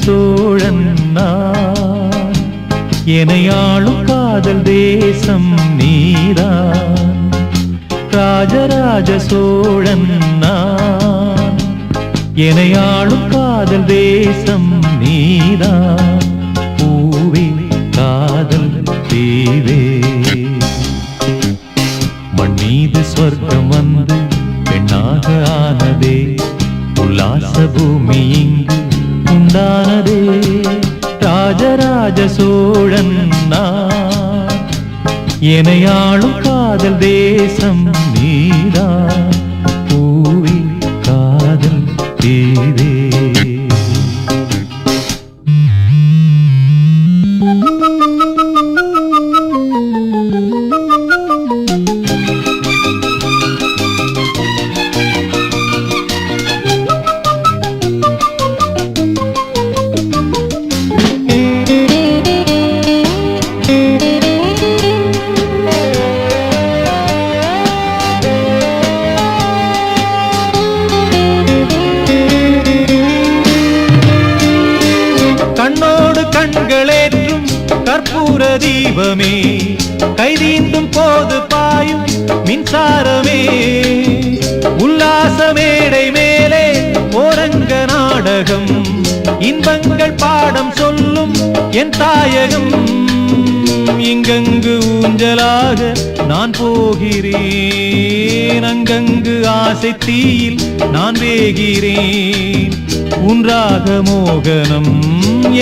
சோழன் நான், எனையாளும் காதல் தேசம் நீதான். ராஜராஜ சோழன் நான், எனையாளும் காதல் தேசம் நீதான். பூவே காதல் தீவே, மண் மீது சொர்க்கம் வந்து பெண்ணாக ஆனதே, உல்லாச பூமி இங்கு உண்டானதே. ராஜராஜ சோழன் நான், எனையாளும் காதல் தேசம் நீதான். பூவே காதல் தீவே. கண்களேற்றும் கற்பூர தீபமே, கைதீண்டும் போது பாயும் மின்சாரமே, உல்லாச மேடை மேலே ஓரங்க நாடகம், இன்பங்கள் பாடம் சொல்லும் என் தாயகம். இங்கங்கு ஊஞ்சலாக நான் போகிறேன், அங்கங்கு ஆசை தீயில் நான் வேகிறேன். உன்றாக மோகனம்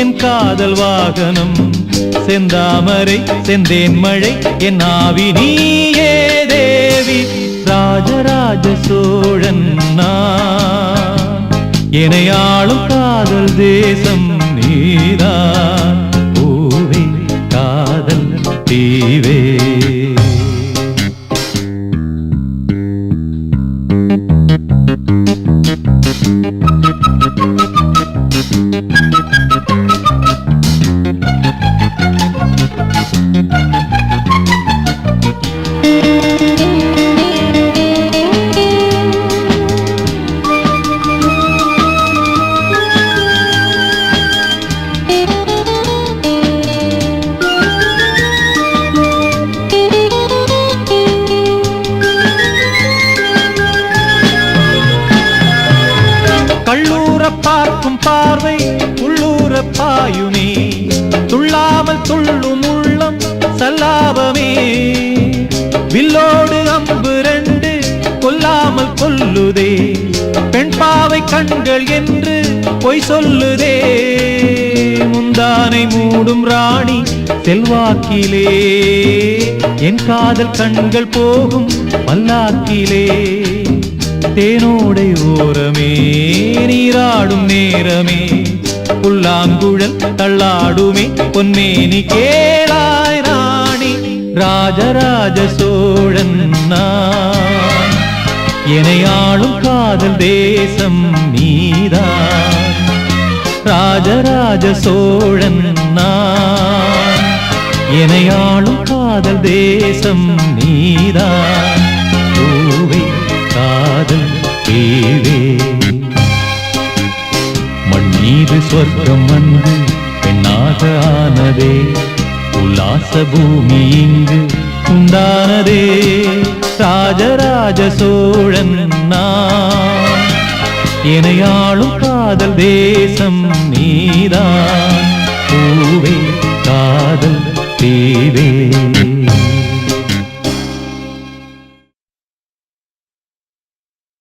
என் காதல் வாகனம், செந்தாமரை செந்தேன் மழை என் ஆவி நீயே தேவி. ராஜராஜ சோழன் நான், எனையாளும் காதல் தேசம் நீதான். பூவே காதல் தீவே. கள்ளூர பார்க்கும் பார்வை உள்ளூர பாயுமே, துள்ளாமல் துள்ளும் உள்ளம் சல்லாபமே. வில்லோடு அம்பு ரெண்டு கொல்லாமல் கொல்லுதே, பெண் பாவை கண்கள் என்று பொய் சொல்லுதே. முந்தானை மூடும் ராணி செல்வாக்கிலே, என் காதல் கண்கள் போகும் பல்லாக்கிலே. தேனோடை ஓரமே நீராடும் நேரமே, புல்லாங்குழல் தள்ளாடுமே பொன்னேனி கேளாய் ராணி. ராஜராஜ சோழன் நான், எனையாளும் காதல் தேசம் நீதான். ராஜராஜ சோழன் நான், எனையாளும் காதல் தேசம் நீதான். பூவே காதல் தீவே, மண் மீது சொர்க்கம் வந்து பெண்ணாக ஆனதே, உல்லாச பூமி இங்கு உண்டானதே. ராஜராஜ சோழன் நான், எனையாளும் காதல் தேசம் நீதான். பூவே காதல் தீவே.